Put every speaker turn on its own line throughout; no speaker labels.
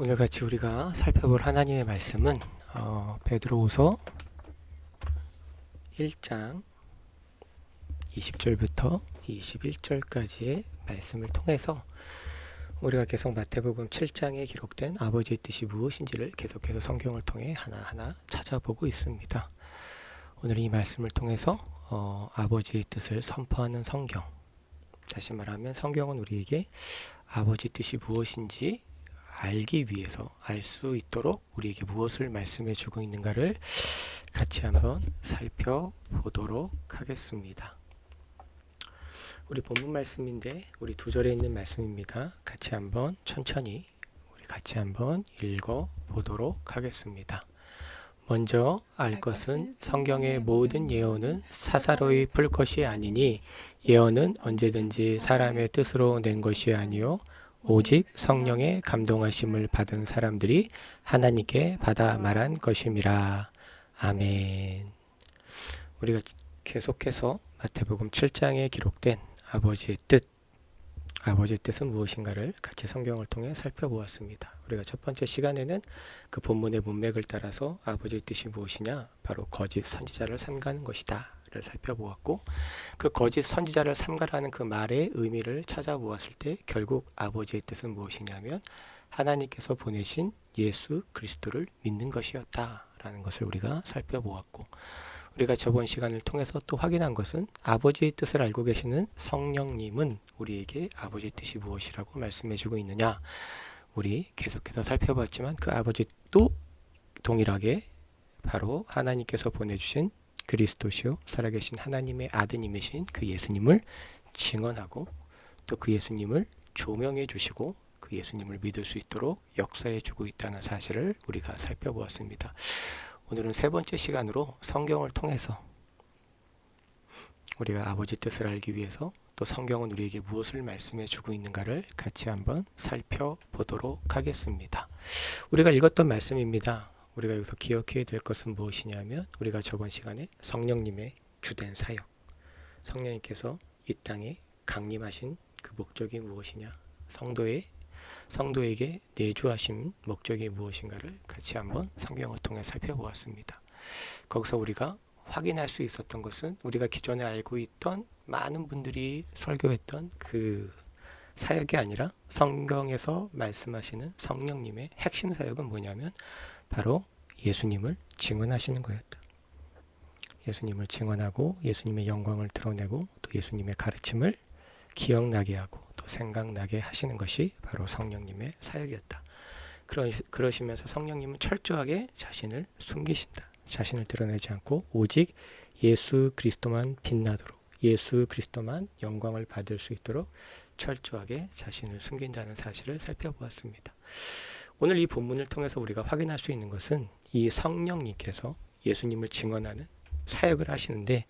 오늘 같이 우리가 살펴볼 하나님의 말씀은 베드로후서 1장 20절부터 21절까지의 말씀을 통해서 우리가 계속 마태복음 7장에 기록된 아버지의 뜻이 무엇인지를 계속해서 성경을 통해 하나하나 찾아보고 있습니다. 오늘 이 말씀을 통해서 아버지의 뜻을 선포하는 성경, 다시 말하면 성경은 우리에게 아버지의 뜻이 무엇인지 알기 위해서 알 수 있도록 우리에게 무엇을 말씀해 주고 있는가를 같이 한번 살펴보도록 하겠습니다. 우리 본문 말씀인데 우리 2절에 있는 말씀입니다. 같이 한번 천천히 우리 같이 한번 읽어 보도록 하겠습니다. 먼저 알 것은 성경의 모든 예언은 사사로이 풀 것이 아니니 예언은 언제든지 사람의 뜻으로 낸 것이 아니요 오직 성령의 감동하심을 받은 사람들이 하나님께 받아 말한 것임이라. 아멘. 우리가 계속해서 마태복음 7장에 기록된 아버지의 뜻은 무엇인가를 같이 성경을 통해 살펴보았습니다. 우리가 첫 번째 시간에는 그 본문의 문맥을 따라서 아버지의 뜻이 무엇이냐, 바로 거짓 선지자를 삼가는 것이다 를 살펴보았고, 그 거짓 선지자를 삼가라는 그 말의 의미를 찾아보았을 때 결국 아버지의 뜻은 무엇이냐면 하나님께서 보내신 예수 그리스도를 믿는 것이었다라는 것을 우리가 살펴보았고, 우리가 저번 시간을 통해서 또 확인한 것은 아버지의 뜻을 알고 계시는 성령님은 우리에게 아버지의 뜻이 무엇이라고 말씀해 주고 있느냐, 우리 계속해서 살펴봤지만 그 아버지도 동일하게 바로 하나님께서 보내주신 그리스도시요 살아계신 하나님의 아드님이신 그 예수님을 증언하고 또 그 예수님을 조명해 주시고 그 예수님을 믿을 수 있도록 역사해 주고 있다는 사실을 우리가 살펴보았습니다. 오늘은 세 번째 시간으로 성경을 통해서 우리가 아버지 뜻을 알기 위해서 또 성경은 우리에게 무엇을 말씀해 주고 있는가를 같이 한번 살펴보도록 하겠습니다. 우리가 읽었던 말씀입니다. 우리가 여기서 기억해야 될 것은 무엇이냐면 우리가 저번 시간에 성령님의 주된 사역, 성령님께서 이 땅에 강림하신 그 목적이 무엇이냐, 성도에게 내주하신 목적이 무엇인가를 같이 한번 성경을 통해 살펴보았습니다. 거기서 우리가 확인할 수 있었던 것은 우리가 기존에 알고 있던 많은 분들이 설교했던 그 사역이 아니라 성경에서 말씀하시는 성령님의 핵심 사역은 뭐냐면 바로 예수님을 증언하시는 거였다. 예수님을 증언하고 예수님의 영광을 드러내고 또 예수님의 가르침을 기억나게 하고 또 생각나게 하시는 것이 바로 성령님의 사역이었다. 그러시면서 성령님은 철저하게 자신을 숨기신다. 자신을 드러내지 않고 오직 예수 그리스도만 빛나도록, 예수 그리스도만 영광을 받을 수 있도록 철저하게 자신을 숨긴다는 사실을 살펴보았습니다. 오늘 이 본문을 통해서 우리가 확인할 수 있는 것은 이 성령님께서 예수님을 증언하는 사역을 하시는데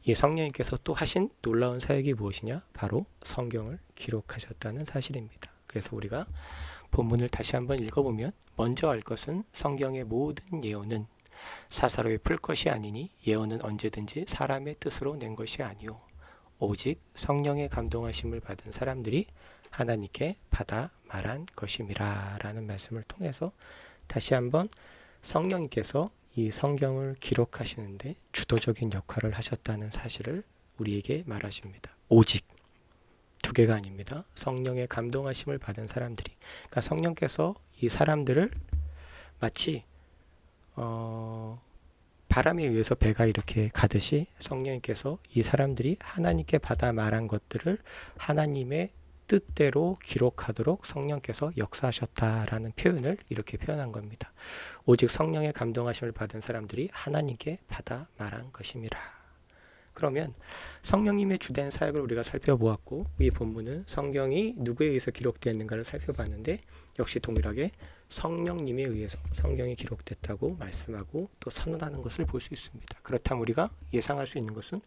이 성령님께서 또 하신 놀라운 사역이 무엇이냐? 바로 성경을 기록하셨다는 사실입니다. 그래서 우리가 본문을 다시 한번 읽어보면 먼저 알 것은 성경의 모든 예언은 사사로이 풀 것이 아니니 예언은 언제든지 사람의 뜻으로 낸 것이 아니오 오직 성령의 감동하심을 받은 사람들이 하나님께 받아 말한 것임이라 라는 말씀을 통해서 다시 한번 성령님께서 이 성경을 기록하시는데 주도적인 역할을 하셨다는 사실을 우리에게 말하십니다. 오직 두 개가 아닙니다. 성령의 감동하심을 받은 사람들이, 그러니까 성령께서 이 사람들을 마치 바람에 의해서 배가 이렇게 가듯이 성령님께서 이 사람들이 하나님께 받아 말한 것들을 하나님의 뜻대로 기록하도록 성령께서 역사하셨다라는 표현을 이렇게 표현한 겁니다. 오직 성령의 감동하심을 받은 사람들이 하나님께 받아 말한 것임이라. 그러면 성령님의 주된 사역을 우리가 살펴보았고 이 본문은 성경이 누구에 의해서 기록되었는가를 살펴봤는데 역시 동일하게 성령님에 의해서 성경이 기록됐다고 말씀하고 또 선언하는 것을 볼 수 있습니다. 그렇다면 우리가 예상할 수 있는 것은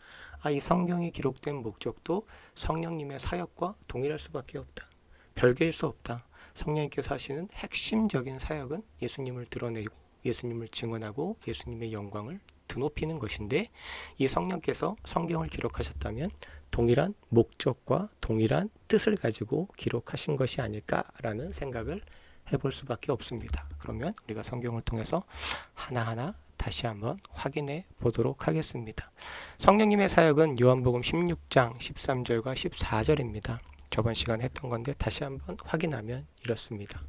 이 성경이 기록된 목적도 성령님의 사역과 동일할 수밖에 없다. 별개일 수 없다. 성령님께서 하시는 핵심적인 사역은 예수님을 드러내고 예수님을 증언하고 예수님의 영광을 드높이는 것인데 이 성령께서 성경을 기록하셨다면 동일한 목적과 동일한 뜻을 가지고 기록하신 것이 아닐까라는 생각을 해볼 수밖에 없습니다. 그러면 우리가 성경을 통해서 하나하나 다시 한번 확인해 보도록 하겠습니다. 성령님의 사역은 요한복음 16장 13절과 14절입니다. 저번 시간에 했던 건데 다시 한번 확인하면 이렇습니다.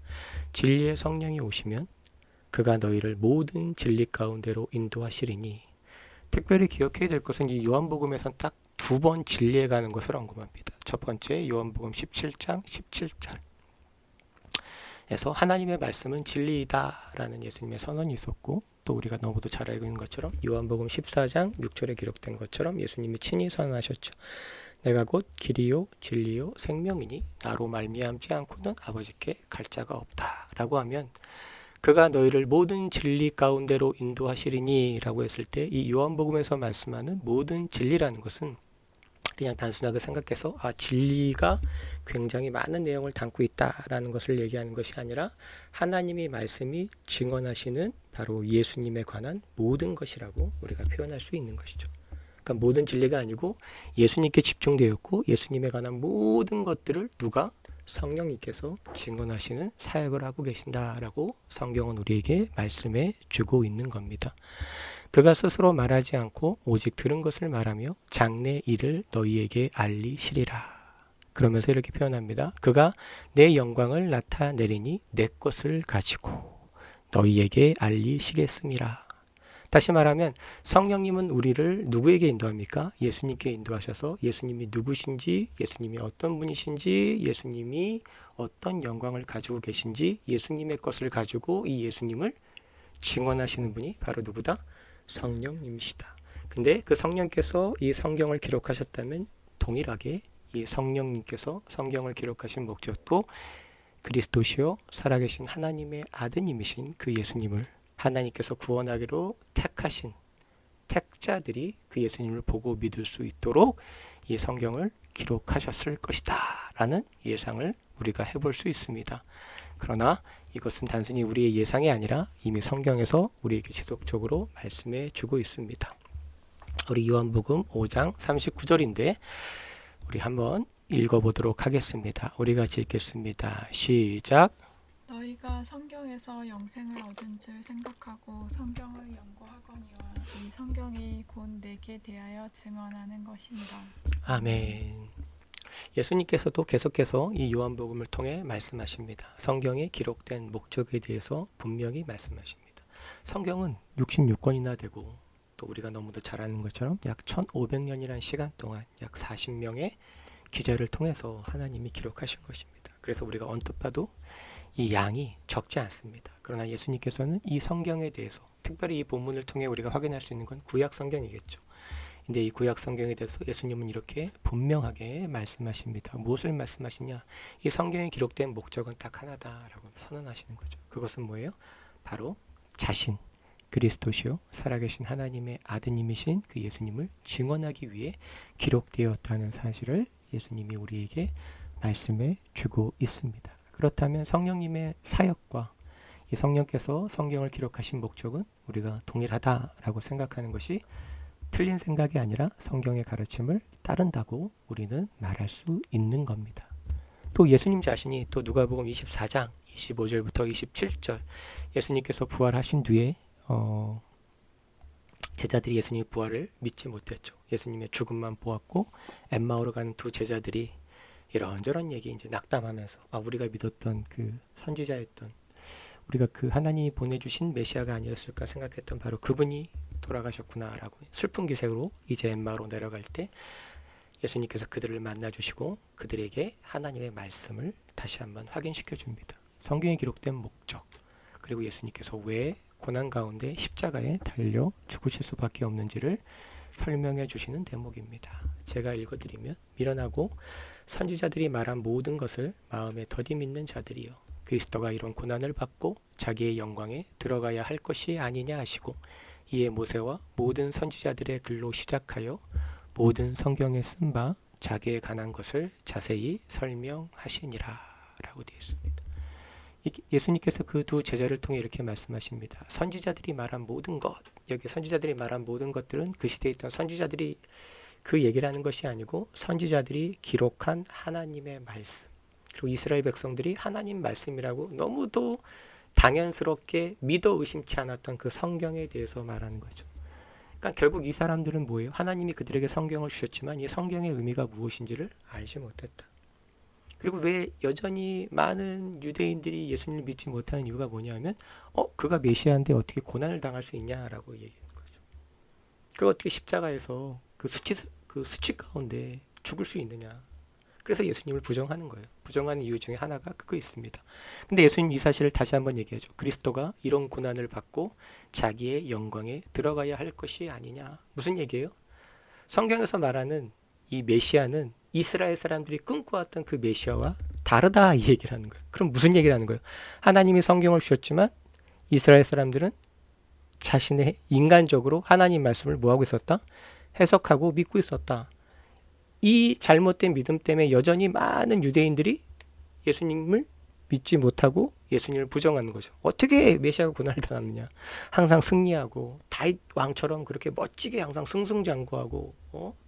진리의 성령이 오시면 그가 너희를 모든 진리 가운데로 인도하시리니. 특별히 기억해야 될 것은 이 요한복음에선 딱 두 번 진리에 가는 것을 언급합니다. 첫 번째 요한복음 17장 17절 에서 하나님의 말씀은 진리이다 라는 예수님의 선언이 있었고, 또 우리가 너무도 잘 알고 있는 것처럼 요한복음 14장 6절에 기록된 것처럼 예수님이 친히 선언하셨죠. 내가 곧 길이요 진리요 생명이니 나로 말미암지 않고는 아버지께 갈 자가 없다 라고 하면, 그가 너희를 모든 진리 가운데로 인도하시리니 라고 했을 때 이 요한복음에서 말씀하는 모든 진리라는 것은 그냥 단순하게 생각해서 진리가 굉장히 많은 내용을 담고 있다라는 것을 얘기하는 것이 아니라 하나님이 말씀이 증언하시는 바로 예수님에 관한 모든 것이라고 우리가 표현할 수 있는 것이죠. 그러니까 모든 진리가 아니고 예수님께 집중되어 있고 예수님에 관한 모든 것들을 누가? 성령님께서 증언하시는 사역을 하고 계신다라고 성경은 우리에게 말씀해 주고 있는 겁니다. 그가 스스로 말하지 않고 오직 들은 것을 말하며 장래 일을 너희에게 알리시리라. 그러면서 이렇게 표현합니다. 그가 내 영광을 나타내리니 내 것을 가지고 너희에게 알리시겠음이라. 다시 말하면 성령님은 우리를 누구에게 인도합니까? 예수님께 인도하셔서 예수님이 누구신지, 예수님이 어떤 분이신지, 예수님이 어떤 영광을 가지고 계신지, 예수님의 것을 가지고 이 예수님을 증언하시는 분이 바로 누구다? 성령님이시다. 근데 그 성령께서 이 성경을 기록하셨다면 동일하게 이 성령님께서 성경을 기록하신 목적도 그리스도시요 살아계신 하나님의 아드님이신 그 예수님을 하나님께서 구원하기로 택하신 택자들이 그 예수님을 보고 믿을 수 있도록 이 성경을 기록하셨을 것이다 라는 예상을 우리가 해볼 수 있습니다. 그러나 이것은 단순히 우리의 예상이 아니라 이미 성경에서 우리에게 지속적으로 말씀해 주고 있습니다. 우리 요한복음 5장 39절인데 우리 한번 읽어보도록 하겠습니다. 우리 같이 읽겠습니다. 시작.
너희가 성경에서 영생을 얻은 줄 생각하고 성경을 연구하거니와 이 성경이 곧 내게 대하여 증언하는 것이니라.
아멘. 예수님께서도 계속해서 이 요한복음을 통해 말씀하십니다. 성경에 기록된 목적에 대해서 분명히 말씀하십니다. 성경은 66권이나 되고 또 우리가 너무도 잘 아는 것처럼 약 1500년이라는 시간 동안 약 40명의 기자를 통해서 하나님이 기록하신 것입니다. 그래서 우리가 언뜻 봐도 이 양이 적지 않습니다. 그러나 예수님께서는 이 성경에 대해서 특별히 이 본문을 통해 우리가 확인할 수 있는 건 구약 성경이겠죠. 근데 이 구약 성경에 대해서 예수님은 이렇게 분명하게 말씀하십니다. 무엇을 말씀하시냐? 이 성경에 기록된 목적은 딱 하나다라고 선언하시는 거죠. 그것은 뭐예요? 바로 자신, 그리스도시요 살아계신 하나님의 아드님이신 그 예수님을 증언하기 위해 기록되었다는 사실을 예수님이 우리에게 말씀해 주고 있습니다. 그렇다면 성령님의 사역과 이 성령께서 성경을 기록하신 목적은 우리가 동일하다라고 생각하는 것이 틀린 생각이 아니라 성경의 가르침을 따른다고 우리는 말할 수 있는 겁니다. 또 예수님 자신이 또 누가복음 24장 25절부터 27절 예수님께서 부활하신 뒤에 제자들이 예수님의 부활을 믿지 못했죠. 예수님의 죽음만 보았고 엠마오로 간 두 제자들이 이런저런 얘기 이제 낙담하면서 우리가 믿었던 그 선지자였던 우리가 그 하나님이 보내주신 메시아가 아니었을까 생각했던 바로 그분이 돌아가셨구나라고 슬픈 기색으로 이제 엠마오로 내려갈 때 예수님께서 그들을 만나주시고 그들에게 하나님의 말씀을 다시 한번 확인시켜 줍니다. 성경에 기록된 목적, 그리고 예수님께서 왜 고난 가운데 십자가에 달려 죽으실 수밖에 없는지를 설명해 주시는 대목입니다. 제가 읽어드리면 미련하고 선지자들이 말한 모든 것을 마음에 더디 믿는 자들이여 그리스도가 이런 고난을 받고 자기의 영광에 들어가야 할 것이 아니냐 하시고 이에 모세와 모든 선지자들의 글로 시작하여 모든 성경에 쓴 바 자기에 관한 것을 자세히 설명하시니라 라고 되어 있습니다. 예수님께서 그 두 제자를 통해 이렇게 말씀하십니다. 선지자들이 말한 모든 것, 여기 선지자들이 말한 모든 것들은 그 시대에 있던 선지자들이 그 얘기를 하는 것이 아니고 선지자들이 기록한 하나님의 말씀, 그리고 이스라엘 백성들이 하나님 말씀이라고 너무도 당연스럽게 믿어 의심치 않았던 그 성경에 대해서 말하는 거죠. 그러니까 결국 이 사람들은 뭐예요? 하나님이 그들에게 성경을 주셨지만 이 성경의 의미가 무엇인지를 알지 못했다. 그리고 왜 여전히 많은 유대인들이 예수님을 믿지 못하는 이유가 뭐냐면 그가 메시아인데 어떻게 고난을 당할 수 있냐라고 얘기하는 거죠. 그 어떻게 십자가에서 그 수치 가운데 죽을 수 있느냐. 그래서 예수님을 부정하는 거예요. 부정하는 이유 중에 하나가 그거 있습니다. 근데 예수님 이 사실을 다시 한번 얘기하죠. 그리스도가 이런 고난을 받고 자기의 영광에 들어가야 할 것이 아니냐. 무슨 얘기예요? 성경에서 말하는 이 메시아는 이스라엘 사람들이 꿈꿔왔던 그 메시아와 다르다 이 얘기를 하는 거예요. 그럼 무슨 얘기를 하는 거예요? 하나님이 성경을 주셨지만 이스라엘 사람들은 자신의 인간적으로 하나님 말씀을 뭐하고 있었다? 해석하고 믿고 있었다. 이 잘못된 믿음 때문에 여전히 많은 유대인들이 예수님을 믿지 못하고 예수님을 부정하는 거죠. 어떻게 메시아가 고난을 당하느냐. 항상 승리하고 다윗 왕처럼 그렇게 멋지게 항상 승승장구하고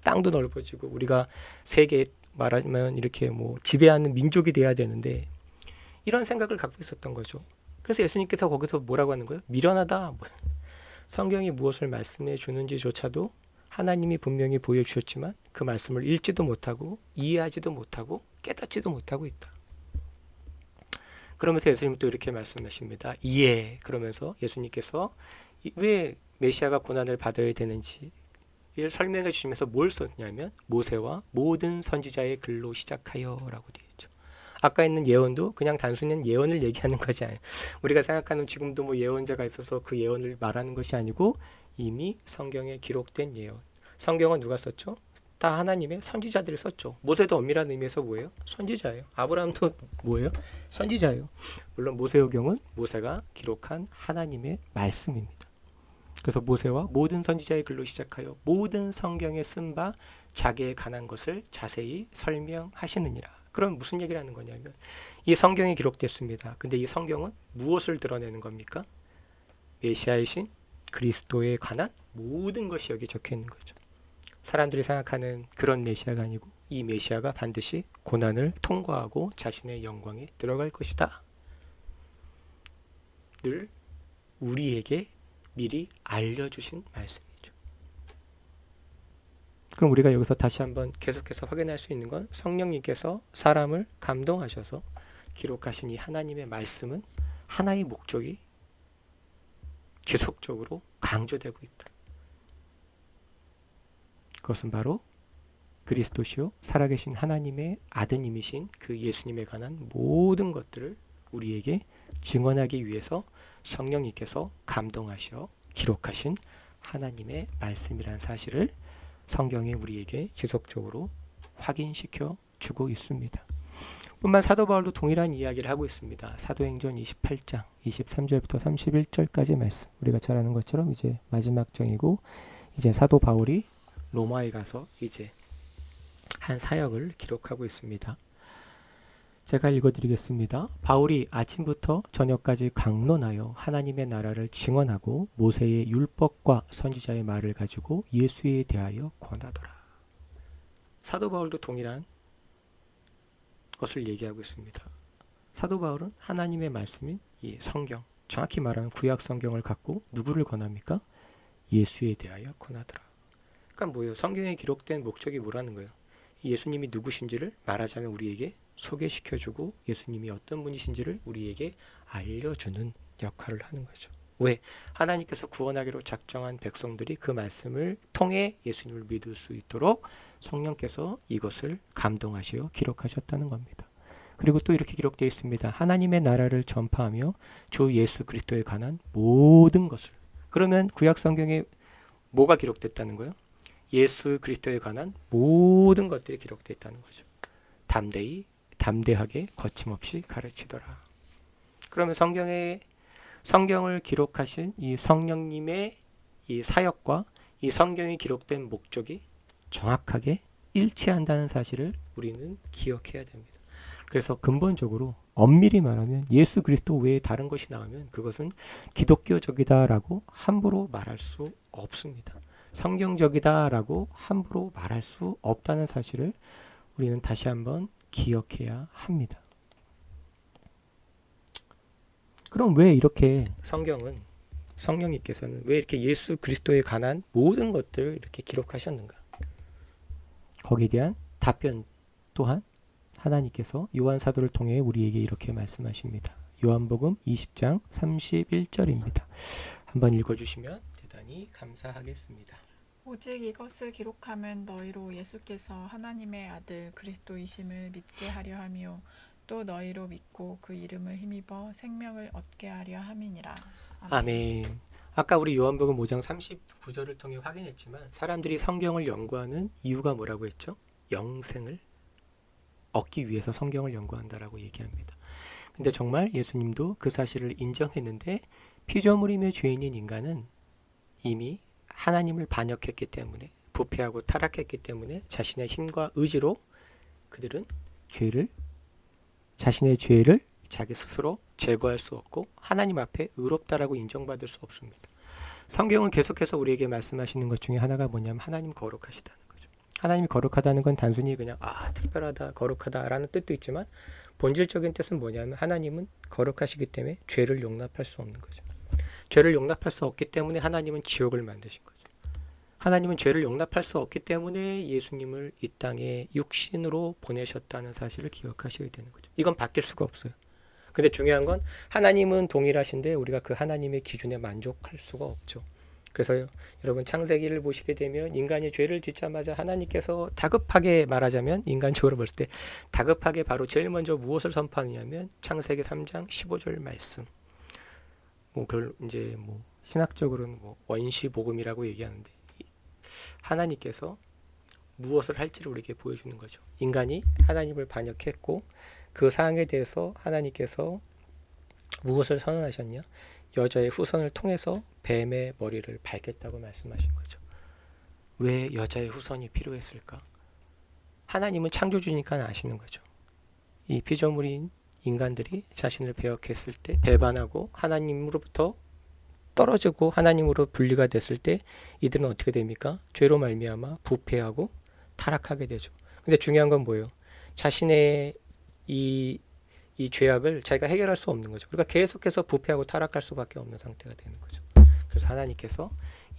땅도 넓어지고 우리가 세계 말하면 이렇게 뭐 지배하는 민족이 돼야 되는데 이런 생각을 갖고 있었던 거죠. 그래서 예수님께서 거기서 뭐라고 하는 거예요? 미련하다. 성경이 무엇을 말씀해 주는지조차도 하나님이 분명히 보여주셨지만 그 말씀을 읽지도 못하고 이해하지도 못하고 깨닫지도 못하고 있다. 그러면서 예수님은 또 이렇게 말씀하십니다. 이해. 그러면서 예수님께서 왜 메시아가 고난을 받아야 되는지 이를 설명해 주시면서 뭘 썼냐면 모세와 모든 선지자의 글로 시작하여 라고 되어 있죠. 아까 있는 예언도 그냥 단순히 예언을 얘기하는 것이 아니에요. 우리가 생각하는 지금도 뭐 예언자가 있어서 그 예언을 말하는 것이 아니고 이미 성경에 기록된 예언. 성경은 누가 썼죠? 다 하나님의 선지자들이 썼죠. 모세도 엄밀한 의미에서 뭐예요? 선지자예요. 아브라함도 뭐예요? 선지자예요. 물론 모세오경은 모세가 기록한 하나님의 말씀입니다. 그래서 모세와 모든 선지자의 글로 시작하여 모든 성경에 쓴 바 자기에 관한 것을 자세히 설명하시느니라. 그럼 무슨 얘기를 하는 거냐면 이 성경에 기록됐습니다. 근데 이 성경은 무엇을 드러내는 겁니까? 메시아이신 그리스도에 관한 모든 것이 여기 적혀 있는 거죠. 사람들이 생각하는 그런 메시아가 아니고 이 메시아가 반드시 고난을 통과하고 자신의 영광에 들어갈 것이다. 늘 우리에게 미리 알려주신 말씀이죠. 그럼 우리가 여기서 다시 한번 계속해서 확인할 수 있는 건 성령님께서 사람을 감동하셔서 기록하신 이 하나님의 말씀은 하나의 목적이 지속적으로 강조되고 있다. 그것은 바로 그리스도시요 살아계신 하나님의 아드님이신 그 예수님에 관한 모든 것들을 우리에게 증언하기 위해서 성령님께서 감동하셔 기록하신 하나님의 말씀이라는 사실을 성경이 우리에게 지속적으로 확인시켜 주고 있습니다. 뿐만 사도 바울도 동일한 이야기를 하고 있습니다. 사도행전 28장 23절부터 31절까지 말씀. 우리가 잘 아는 것처럼 이제 마지막 장이고 이제 사도 바울이 로마에 가서 이제 한 사역을 기록하고 있습니다. 제가 읽어드리겠습니다. 바울이 아침부터 저녁까지 강론하여 하나님의 나라를 증언하고 모세의 율법과 선지자의 말을 가지고 예수에 대하여 권하더라. 사도 바울도 동일한 것을 얘기하고 있습니다. 사도 바울은 하나님의 말씀인 이 성경, 정확히 말하면 구약 성경을 갖고 누구를 권합니까? 예수에 대하여 권하더라. 그러니까 뭐예요? 성경에 기록된 목적이 뭐라는 거예요? 예수님이 누구신지를 말하자면 우리에게 소개시켜주고 예수님이 어떤 분이신지를 우리에게 알려주는 역할을 하는 거죠. 왜? 하나님께서 구원하기로 작정한 백성들이 그 말씀을 통해 예수님을 믿을 수 있도록 성령께서 이것을 감동하시어 기록하셨다는 겁니다. 그리고 또 이렇게 기록되어 있습니다. 하나님의 나라를 전파하며 주 예수 그리스도에 관한 모든 것을. 그러면 구약 성경에 뭐가 기록됐다는 거예요? 예수 그리스도에 관한 모든 것들이 기록되어 있다는 거죠. 담대하게 거침없이 가르치더라. 그러면 성경을 기록하신 이 성령님의 이 사역과 이 성경이 기록된 목적이 정확하게 일치한다는 사실을 우리는 기억해야 됩니다. 그래서 근본적으로 엄밀히 말하면 예수 그리스도 외에 다른 것이 나오면 그것은 기독교적이다라고 함부로 말할 수 없습니다. 성경적이다라고 함부로 말할 수 없다는 사실을 우리는 다시 한번 기억해야 합니다. 그럼 왜 이렇게 성령님께서는 왜 이렇게 예수 그리스도에 관한 모든 것들을 이렇게 기록하셨는가? 거기에 대한 답변 또한 하나님께서 요한 사도를 통해 우리에게 이렇게 말씀하십니다. 요한복음 20장 31절입니다. 한번 읽어주시면 대단히 감사하겠습니다.
오직 이것을 기록함은 너희로 예수께서 하나님의 아들 그리스도이심을 믿게 하려 함이요 또 너희로 믿고 그 이름을 힘입어 생명을 얻게 하려 함이니라.
아멘. 아까 우리 요한복음 5장 39절을 통해 확인했지만 사람들이 성경을 연구하는 이유가 뭐라고 했죠? 영생을 얻기 위해서 성경을 연구한다라고 얘기합니다. 근데 정말 예수님도 그 사실을 인정했는데 피조물이며 죄인인 인간은 이미 하나님을 반역했기 때문에 부패하고 타락했기 때문에 자신의 힘과 의지로 그들은 자신의 죄를 자기 스스로 제거할 수 없고 하나님 앞에 의롭다라고 인정받을 수 없습니다. 성경은 계속해서 우리에게 말씀하시는 것 중에 하나가 뭐냐면 하나님 거룩하시다는 거죠. 하나님이 거룩하다는 건 단순히 그냥 특별하다, 거룩하다라는 뜻도 있지만 본질적인 뜻은 뭐냐면 하나님은 거룩하시기 때문에 죄를 용납할 수 없는 거죠. 죄를 용납할 수 없기 때문에 하나님은 지옥을 만드신 거죠. 하나님은 죄를 용납할 수 없기 때문에 예수님을 이 땅에 육신으로 보내셨다는 사실을 기억하셔야 되는 거죠. 이건 바뀔 수가 없어요. 근데 중요한 건 하나님은 동일하신데 우리가 그 하나님의 기준에 만족할 수가 없죠. 그래서 여러분 창세기를 보시게 되면 인간이 죄를 짓자마자 하나님께서 다급하게 말하자면 인간적으로 볼 때 다급하게 바로 제일 먼저 무엇을 선포하느냐면 창세기 3장 15절 말씀. 그걸 이제 신학적으로는 원시 복음이라고 얘기하는데 하나님께서 무엇을 할지를 우리에게 보여주는 거죠. 인간이 하나님을 반역했고 그 사항에 대해서 하나님께서 무엇을 선언하셨냐? 여자의 후손을 통해서 뱀의 머리를 밟겠다고 말씀하신 거죠. 왜 여자의 후손이 필요했을까? 하나님은 창조주니까 아시는 거죠. 이 피조물인 인간들이 자신을 배역했을 때 배반하고 하나님으로부터 떨어지고 하나님으로 분리가 됐을 때 이들은 어떻게 됩니까? 죄로 말미암아 부패하고 타락하게 되죠. 근데 중요한 건 뭐예요? 자신의 이 죄악을 자기가 해결할 수 없는 거죠. 그러니까 계속해서 부패하고 타락할 수밖에 없는 상태가 되는 거죠. 그래서 하나님께서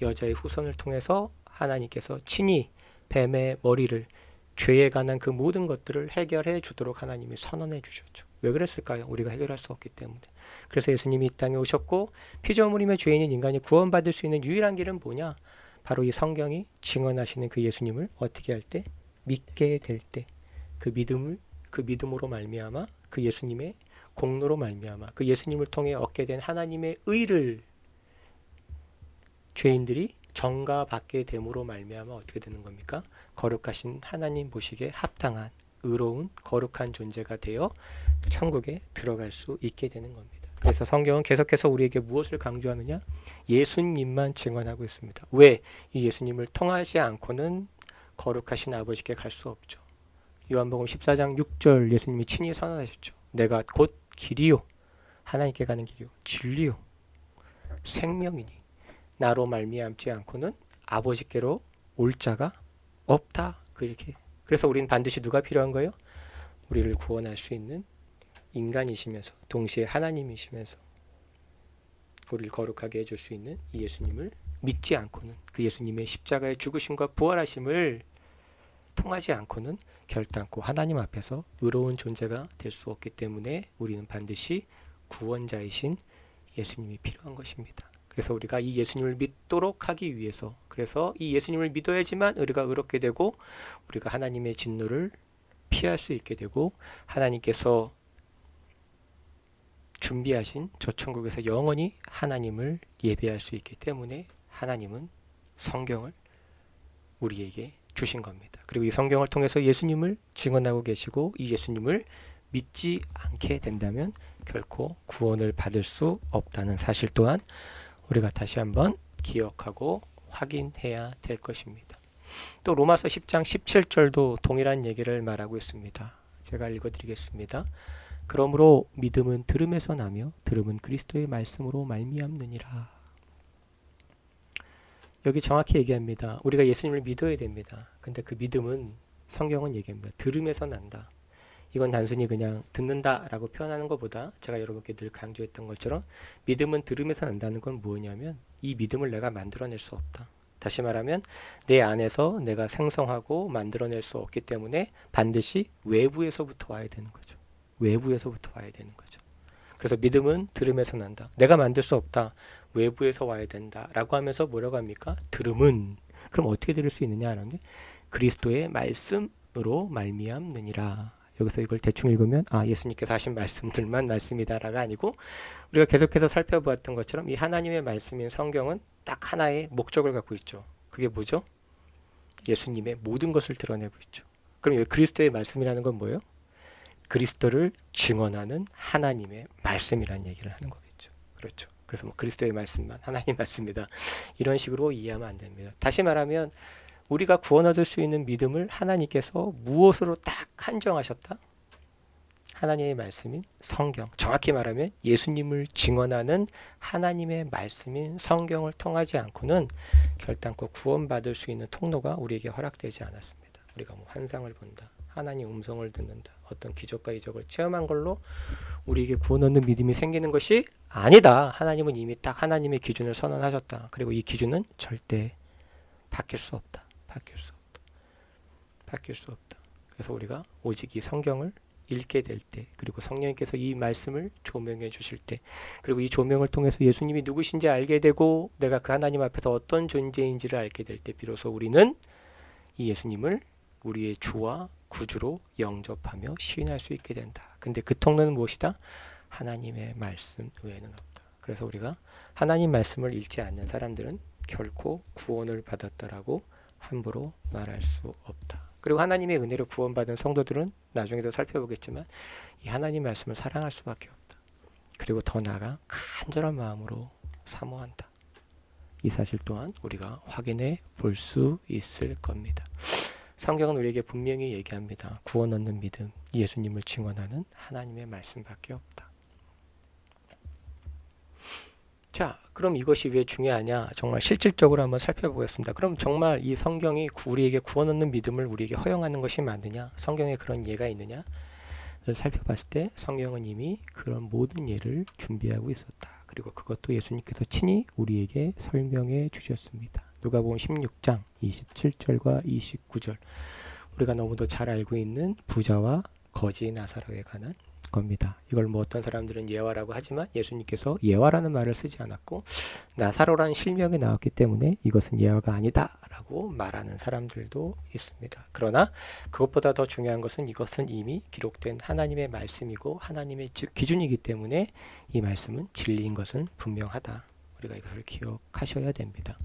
여자의 후손을 통해서 하나님께서 친히 뱀의 머리를 죄에 관한 그 모든 것들을 해결해 주도록 하나님이 선언해 주셨죠. 왜 그랬을까요? 우리가 해결할 수 없기 때문에. 그래서 예수님이 이 땅에 오셨고 피조물이며 죄인인 인간이 구원받을 수 있는 유일한 길은 뭐냐? 바로 이 성경이 증언하시는 그 예수님을 어떻게 할 때? 믿게 될 때. 그 믿음으로 말미암아 그 예수님의 공로로 말미암아 그 예수님을 통해 얻게 된 하나님의 의를 죄인들이 전가받게 됨으로 말미암아 어떻게 되는 겁니까? 거룩하신 하나님 보시기에 합당한 의로운 거룩한 존재가 되어 천국에 들어갈 수 있게 되는 겁니다. 그래서 성경은 계속해서 우리에게 무엇을 강조하느냐? 예수님만 증언하고 있습니다. 왜? 이 예수님을 통하지 않고는 거룩하신 아버지께 갈 수 없죠. 요한복음 14장 6절 예수님이 친히 선언하셨죠. 내가 곧 길이요 하나님께 가는 길이요 진리요 생명이니 나로 말미암지 않고는 아버지께로 올 자가 없다. 그래서 우리는 반드시 누가 필요한 거예요? 우리를 구원할 수 있는 인간이시면서 동시에 하나님이시면서 우리를 거룩하게 해줄 수 있는 이 예수님을 믿지 않고는 그 예수님의 십자가의 죽으심과 부활하심을 통하지 않고는 결단코 하나님 앞에서 의로운 존재가 될 수 없기 때문에 우리는 반드시 구원자이신 예수님이 필요한 것입니다. 그래서 우리가 이 예수님을 믿도록 하기 위해서 그래서 이 예수님을 믿어야지만 우리가 의롭게 되고 우리가 하나님의 진노를 피할 수 있게 되고 하나님께서 준비하신 저 천국에서 영원히 하나님을 예배할 수 있기 때문에 하나님은 성경을 우리에게 주신 겁니다. 그리고 이 성경을 통해서 예수님을 증언하고 계시고 이 예수님을 믿지 않게 된다면 결코 구원을 받을 수 없다는 사실 또한 우리가 다시 한번 기억하고 확인해야 될 것입니다. 또 로마서 10장 17절도 동일한 얘기를 말하고 있습니다. 제가 읽어드리겠습니다. 그러므로 믿음은 들음에서 나며 들음은 그리스도의 말씀으로 말미암느니라. 여기 정확히 얘기합니다. 우리가 예수님을 믿어야 됩니다. 근데 그 믿음은 성경은 얘기합니다. 들음에서 난다. 이건 단순히 그냥 듣는다라고 표현하는 것보다 제가 여러분께 늘 강조했던 것처럼 믿음은 들음에서 난다는 건 뭐냐면 이 믿음을 내가 만들어낼 수 없다. 다시 말하면 내 안에서 내가 생성하고 만들어낼 수 없기 때문에 반드시 외부에서부터 와야 되는 거죠. 외부에서부터 와야 되는 거죠. 그래서 믿음은 들음에서 난다. 내가 만들 수 없다. 외부에서 와야 된다. 라고 하면서 뭐라고 합니까? 들음은 그럼 어떻게 들을 수 있느냐 하는 게 그리스도의 말씀으로 말미암느니라. 여기서 이걸 대충 읽으면 예수님께서 하신 말씀들만 말씀이다라가 아니고 우리가 계속해서 살펴보았던 것처럼 이 하나님의 말씀인 성경은 딱 하나의 목적을 갖고 있죠. 그게 뭐죠? 예수님의 모든 것을 드러내고 있죠. 그럼 여기 그리스도의 말씀이라는 건 뭐예요? 그리스도를 증언하는 하나님의 말씀이라는 얘기를 하는 거겠죠. 그렇죠. 그래서 뭐 그리스도의 말씀만 하나님 말씀이다. 이런 식으로 이해하면 안 됩니다. 다시 말하면 우리가 구원 얻을 수 있는 믿음을 하나님께서 무엇으로 딱 한정하셨다? 하나님의 말씀인 성경. 정확히 말하면 예수님을 증언하는 하나님의 말씀인 성경을 통하지 않고는 결단코 구원받을 수 있는 통로가 우리에게 허락되지 않았습니다. 우리가 뭐 환상을 본다. 하나님 음성을 듣는다. 어떤 기적과 이적을 체험한 걸로 우리에게 구원 얻는 믿음이 생기는 것이 아니다. 하나님은 이미 딱 하나님의 기준을 선언하셨다. 그리고 이 기준은 절대 바뀔 수 없다. 바뀔 수 없다. 바뀔 수 없다. 그래서 우리가 오직 이 성경을 읽게 될 때, 그리고 성령님께서 이 말씀을 조명해 주실 때, 그리고 이 조명을 통해서 예수님이 누구신지 알게 되고 내가 그 하나님 앞에서 어떤 존재인지를 알게 될 때 비로소 우리는 이 예수님을 우리의 주와 구주로 영접하며 시인할 수 있게 된다. 근데 그 통로는 무엇이다? 하나님의 말씀 외에는 없다. 그래서 우리가 하나님 말씀을 읽지 않는 사람들은 결코 구원을 받았다라고 함부로 말할 수 없다. 그리고 하나님의 은혜로 구원받은 성도들은 나중에도 살펴보겠지만 이 하나님 말씀을 사랑할 수밖에 없다. 그리고 더 나아가 간절한 마음으로 사모한다. 이 사실 또한 우리가 확인해 볼 수 있을 겁니다. 성경은 우리에게 분명히 얘기합니다. 구원 얻는 믿음, 예수님을 증언하는 하나님의 말씀밖에 없다. 자, 그럼 이것이 왜 중요하냐? 정말 실질적으로 한번 살펴보겠습니다. 그럼 정말 이 성경이 우리에게 구원 얻는 믿음을 우리에게 허용하는 것이 맞느냐? 성경에 그런 예가 있느냐? 살펴봤을 때 성경은 이미 그런 모든 예를 준비하고 있었다. 그리고 그것도 예수님께서 친히 우리에게 설명해 주셨습니다. 누가복음 16장 27절과 29절. 우리가 너무도 잘 알고 있는 부자와 거지 나사로에 관한 겁니다. 이걸 뭐 어떤 사람들은 예화라고 하지만 예수님께서 예화라는 말을 쓰지 않았고 나사로라는 실명이 나왔기 때문에 이것은 예화가 아니다 라고 말하는 사람들도 있습니다. 그러나 그것보다 더 중요한 것은 이것은 이미 기록된 하나님의 말씀이고 하나님의 기준이기 때문에 이 말씀은 진리인 것은 분명하다. 우리가 이것을 기억하셔야 됩니다.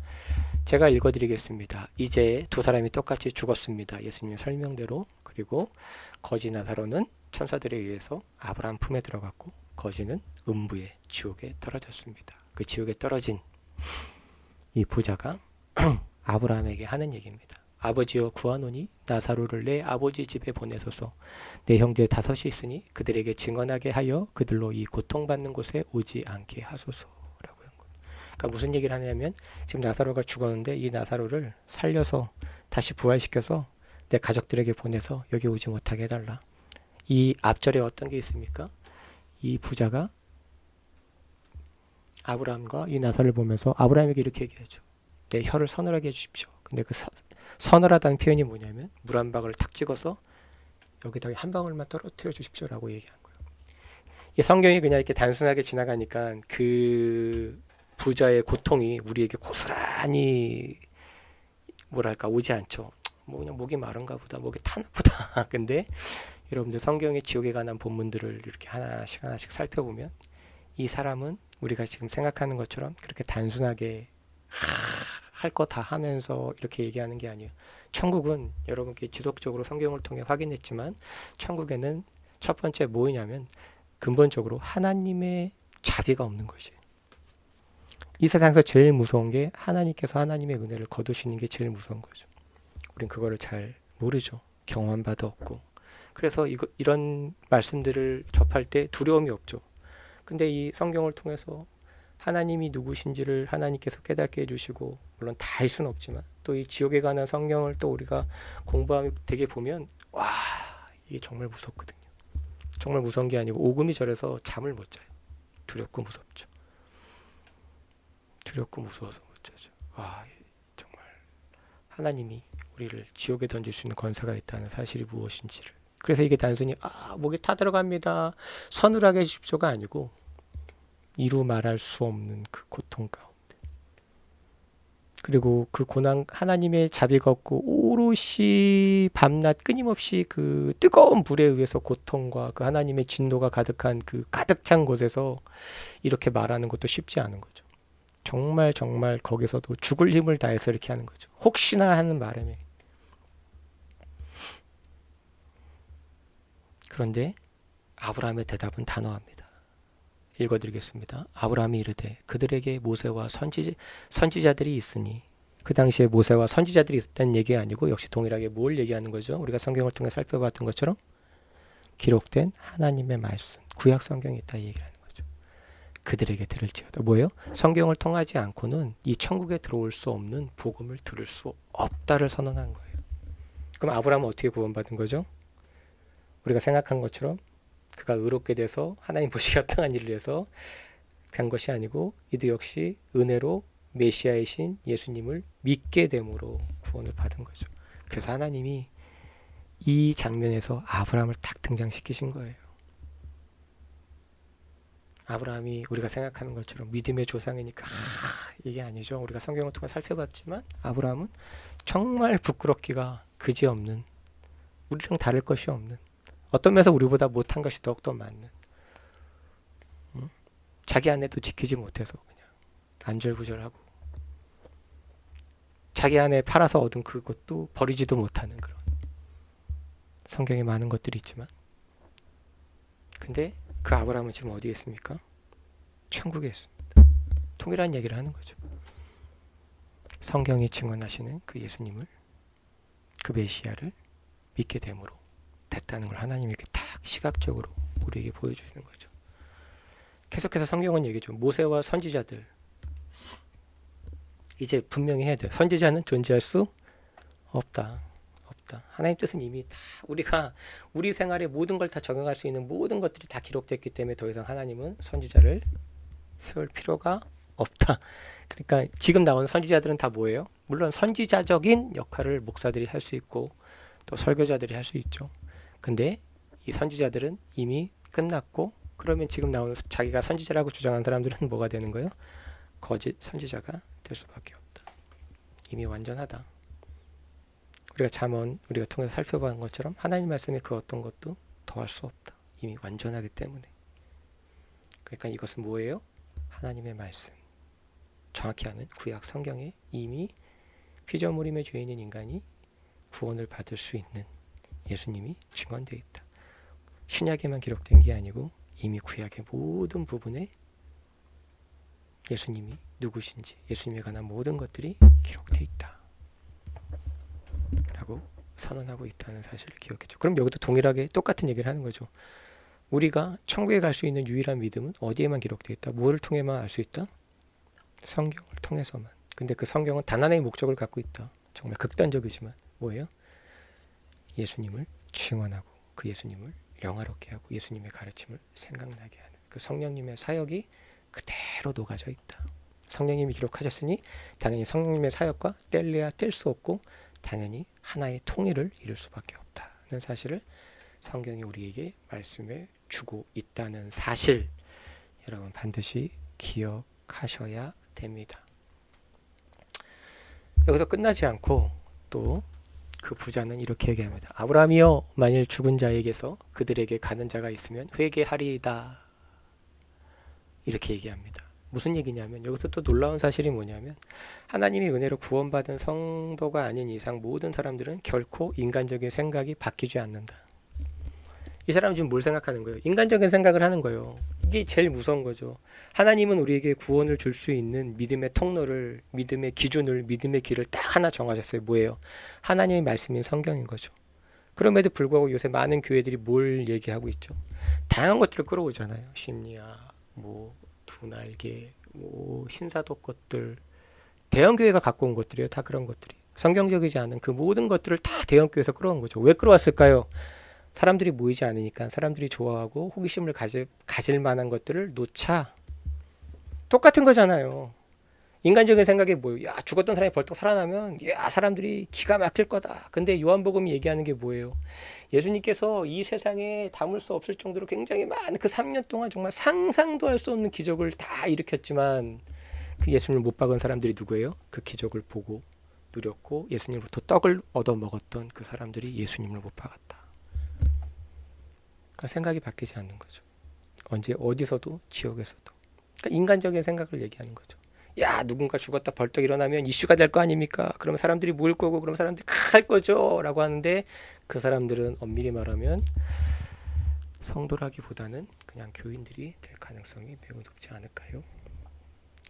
제가 읽어드리겠습니다. 이제 두 사람이 똑같이 죽었습니다. 예수님의 설명대로. 그리고 거지 나사로는 천사들에 의해서 아브라함 품에 들어갔고 거지는 음부의 지옥에 떨어졌습니다. 그 지옥에 떨어진 이 부자가 아브라함에게 하는 얘기입니다. 아버지여 구하노니 나사로를 내 아버지 집에 보내소서. 내 형제 5이 있으니 그들에게 증언하게 하여 그들로 이 고통받는 곳에 오지 않게 하소서. 라고 한 겁니다. 그러니까 무슨 얘기를 하냐면 지금 나사로가 죽었는데 이 나사로를 살려서 다시 부활시켜서 내 가족들에게 보내서 여기 오지 못하게 해달라. 이 앞절에 어떤 게 있습니까? 이 부자가 아브라함과 이 나사로를 보면서 아브라함에게 이렇게 얘기하죠. 내 혀를 서늘하게 해주십시오. 근데 그 서늘하다는 표현이 뭐냐면 물 한 방울을 탁 찍어서 여기다가 한 방울만 떨어뜨려 주십시오 라고 얘기한 거예요. 이 성경이 그냥 이렇게 단순하게 지나가니까 그 부자의 고통이 우리에게 고스란히 뭐랄까 오지 않죠. 뭐 그냥 목이 마른가 보다, 목이 타나 보다. 근데 여러분들 성경의 지옥에 관한 본문들을 이렇게 하나씩 살펴보면 이 사람은 우리가 지금 생각하는 것처럼 그렇게 단순하게 할 거 다 하면서 이렇게 얘기하는 게 아니에요. 천국은 여러분께 지속적으로 성경을 통해 확인했지만 천국에는 첫 번째 뭐냐면 근본적으로 하나님의 자비가 없는 것이에요. 이 세상에서 제일 무서운 게 하나님께서 하나님의 은혜를 거두시는 게 제일 무서운 거죠. 우린 그거를 잘 모르죠. 경험한 바도 없고. 그래서 이런 말씀들을 접할 때 두려움이 없죠. 근데 이 성경을 통해서 하나님이 누구신지를 하나님께서 깨닫게 해주시고 물론 다 할 수는 없지만 또 이 지옥에 관한 성경을 또 우리가 공부하게 되게 보면 와 이게 정말 무섭거든요. 정말 무서운 게 아니고 오금이 저려서 잠을 못 자요. 두렵고 무섭죠. 두렵고 무서워서 못 자죠. 와, 정말 하나님이 우리를 지옥에 던질 수 있는 권세가 있다는 사실이 무엇인지를. 그래서 이게 단순히 목에 타들어갑니다, 서늘하게 해주십시오가 아니고 이루 말할 수 없는 그 고통 가운데, 그리고 그 고난, 하나님의 자비가 없고 오롯이 밤낮 끊임없이 그 뜨거운 불에 의해서 고통과 그 하나님의 진노가 가득한 그 가득 찬 곳에서 이렇게 말하는 것도 쉽지 않은 거죠. 정말 정말 거기서도 죽을 힘을 다해서 이렇게 하는 거죠. 혹시나 하는 바람에. 그런데 아브라함의 대답은 단호합니다. 읽어드리겠습니다. 아브라함이 이르되 그들에게 모세와 선지자들이 있으니, 그 당시에 모세와 선지자들이 있다는 얘기가 아니고 역시 동일하게 뭘 얘기하는 거죠? 우리가 성경을 통해 살펴봤던 것처럼 기록된 하나님의 말씀, 구약 성경이 있다 이 얘기를 하는 거죠. 그들에게 들을지어다. 뭐예요? 성경을 통하지 않고는 이 천국에 들어올 수 없는 복음을 들을 수 없다를 선언한 거예요. 그럼 아브라함은 어떻게 구원받은 거죠? 우리가 생각한 것처럼 그가 의롭게 돼서 하나님 보시기에 합당한 일을 해서 간 것이 아니고, 이도 역시 은혜로 메시아이신 예수님을 믿게 됨으로 구원을 받은 거죠. 그래서 하나님이 이 장면에서 아브라함을 딱 등장시키신 거예요. 아브라함이 우리가 생각하는 것처럼 믿음의 조상이니까 이게 아니죠. 우리가 성경을 통해 살펴봤지만 아브라함은 정말 부끄럽기가 그지없는, 우리랑 다를 것이 없는, 어떤 면에서 우리보다 못한 것이 더욱더 많은, 자기 아내도 지키지 못해서 그냥 안절부절하고 자기 아내 팔아서 얻은 그것도 버리지도 못하는 그런 성경에 많은 것들이 있지만, 근데 그 아브라함은 지금 어디에 있습니까? 천국에 있습니다. 통일한 얘기를 하는 거죠. 성경이 증언하시는 그 예수님을, 그 메시아를 믿게 됨으로 됐다는 걸 하나님이 이렇게 딱 시각적으로 우리에게 보여주시는 거죠. 계속해서 성경은 얘기죠. 모세와 선지자들, 이제 분명히 해야 돼요. 선지자는 존재할 수 없다. 하나님 뜻은 이미 다, 우리가 우리 생활에 모든 걸 다 적용할 수 있는 모든 것들이 다 기록됐기 때문에 더 이상 하나님은 선지자를 세울 필요가 없다. 그러니까 지금 나오는 선지자들은 다 뭐예요? 물론 선지자적인 역할을 목사들이 할 수 있고 또 설교자들이 할 수 있죠. 근데 이 선지자들은 이미 끝났고, 그러면 지금 나오는 자기가 선지자라고 주장하는 사람들은 뭐가 되는 거예요? 거짓 선지자가 될 수밖에 없다. 이미 완전하다. 우리가 잠언 우리가 통해서 살펴본 것처럼 하나님 말씀에 그 어떤 것도 더할 수 없다. 이미 완전하기 때문에. 그러니까 이것은 뭐예요? 하나님의 말씀. 정확히 하면 구약 성경에 이미 피조물임의 죄인인 인간이 구원을 받을 수 있는 예수님이 증언되어 있다. 신약에만 기록된 게 아니고 이미 구약의 모든 부분에 예수님이 누구신지, 예수님에 관한 모든 것들이 기록되어 있다 라고 선언하고 있다는 사실을 기억했죠. 그럼 여기도 동일하게 똑같은 얘기를 하는 거죠. 우리가 천국에 갈 수 있는 유일한 믿음은 어디에만 기록되어 있다? 뭐를 통해만 알 수 있다? 성경을 통해서만. 근데 그 성경은 단 하나의 목적을 갖고 있다. 정말 극단적이지만 뭐예요? 예수님을 증언하고 그 예수님을 영화롭게 하고 예수님의 가르침을 생각나게 하는 그 성령님의 사역이 그대로 녹아져 있다. 성령님이 기록하셨으니 당연히 성령님의 사역과 뗄래야 뗄 수 없고 당연히 하나의 통일을 이룰 수밖에 없다는 사실을 성경이 우리에게 말씀해 주고 있다는 사실, 여러분 반드시 기억하셔야 됩니다. 여기서 끝나지 않고 또 그 부자는 이렇게 얘기합니다. 아브라함이여, 만일 죽은 자에게서 그들에게 가는 자가 있으면 회개하리이다. 이렇게 얘기합니다. 무슨 얘기냐면 여기서 또 놀라운 사실이 뭐냐면 하나님의 은혜로 구원받은 성도가 아닌 이상 모든 사람들은 결코 인간적인 생각이 바뀌지 않는다. 이 사람은 지금 뭘 생각하는 거예요? 인간적인 생각을 하는 거예요. 이게 제일 무서운 거죠. 하나님은 우리에게 구원을 줄 수 있는 믿음의 통로를, 믿음의 기준을, 믿음의 길을 딱 하나 정하셨어요. 뭐예요? 하나님의 말씀인 성경인 거죠. 그럼에도 불구하고 요새 많은 교회들이 뭘 얘기하고 있죠? 다양한 것들을 끌어오잖아요. 심리학, 두 날개, 신사도 것들, 대형 교회가 갖고 온 것들이에요. 다 그런 것들이 성경적이지 않은 그 모든 것들을 다 대형 교회에서 끌어온 거죠. 왜 끌어왔을까요? 사람들이 모이지 않으니까 사람들이 좋아하고 호기심을 가질 만한 것들을 놓자. 똑같은 거잖아요. 인간적인 생각이 뭐예요? 야, 죽었던 사람이 벌떡 살아나면 야, 사람들이 기가 막힐 거다. 근데 요한복음이 얘기하는 게 뭐예요? 예수님께서 이 세상에 담을 수 없을 정도로 굉장히 많은 그 3년 동안 정말 상상도 할 수 없는 기적을 다 일으켰지만 그 예수님을 못 박은 사람들이 누구예요? 그 기적을 보고 누렸고 예수님으로부터 떡을 얻어 먹었던 그 사람들이 예수님을 못 박았다. 그러니까 생각이 바뀌지 않는 거죠. 언제 어디서도 지옥에서도. 그러니까 인간적인 생각을 얘기하는 거죠. 야, 누군가 죽었다 벌떡 일어나면 이슈가 될 거 아닙니까? 그러면 사람들이 모일 거고 그러면 사람들이 할 거죠 라고 하는데 그 사람들은 엄밀히 말하면 성도라기보다는 그냥 교인들이 될 가능성이 매우 높지 않을까요?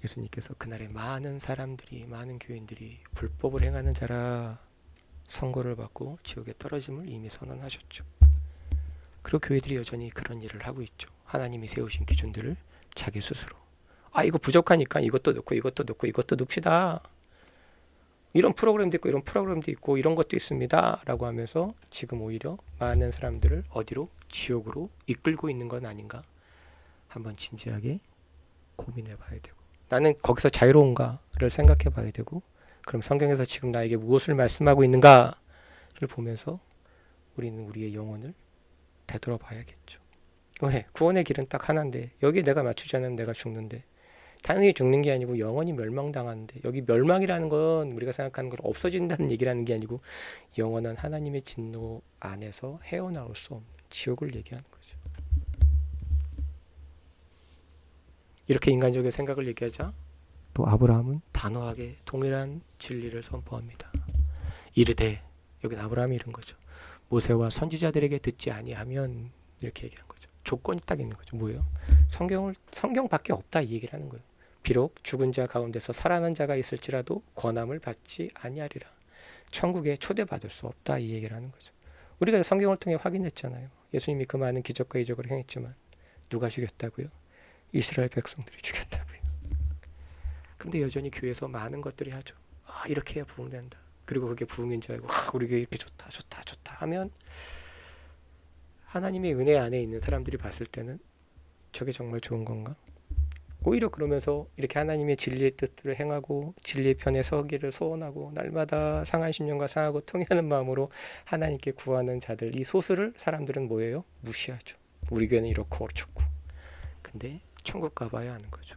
예수님께서 그날에 많은 사람들이 많은 교인들이 불법을 행하는 자라 선고를 받고 지옥에 떨어짐을 이미 선언하셨죠. 그리고 교회들이 여전히 그런 일을 하고 있죠. 하나님이 세우신 기준들을 자기 스스로 이거 부족하니까 이것도 넣고 이것도 넣고 이것도 넣읍시다. 이런 프로그램도 있고 이런 프로그램도 있고 이런 것도 있습니다 라고 하면서 지금 오히려 많은 사람들을 어디로? 지옥으로 이끌고 있는 건 아닌가? 한번 진지하게 고민해 봐야 되고 나는 거기서 자유로운가를 생각해 봐야 되고 그럼 성경에서 지금 나에게 무엇을 말씀하고 있는가를 보면서 우리는 우리의 영혼을 되돌아봐야겠죠. 왜? 구원의 길은 딱 하나인데 여기 내가 맞추지 않으면 내가 죽는데 당연히 죽는 게 아니고 영원히 멸망당하는데 여기 멸망이라는 건 우리가 생각하는 걸 없어진다는 얘기라는 게 아니고 영원한 하나님의 진노 안에서 헤어나올 수 없는 지옥을 얘기하는 거죠. 이렇게 인간적인 생각을 얘기하자 또 아브라함은 단호하게 동일한 진리를 선포합니다. 이르되 여기는 아브라함이 이런 거죠. 모세와 선지자들에게 듣지 아니하면 이렇게 얘기한 거죠. 조건이 딱 있는 거죠. 뭐예요? 성경밖에 없다 이 얘기를 하는 거예요. 비록 죽은 자 가운데서 살아난 자가 있을지라도 권함을 받지 아니하리라. 천국에 초대받을 수 없다 이 얘기를 하는 거죠. 우리가 성경을 통해 확인했잖아요. 예수님이 그 많은 기적과 이적을 행했지만 누가 죽였다고요? 이스라엘 백성들이 죽였다고요. 근데 여전히 교회에서 많은 것들이 하죠. 이렇게 해야 부흥된다. 그리고 그게 부흥인 줄 알고 우리 교회 이렇게 좋다 하면 하나님의 은혜 안에 있는 사람들이 봤을 때는 저게 정말 좋은 건가? 오히려 그러면서 이렇게 하나님의 진리의 뜻들을 행하고 진리의 편에 서기를 소원하고 날마다 상한 심령과 상하고 통회하는 마음으로 하나님께 구하는 자들 이 소수를 사람들은 뭐예요? 무시하죠. 우리 교회는 이렇고 어쩌고. 근데 천국 가봐야 하는 거죠.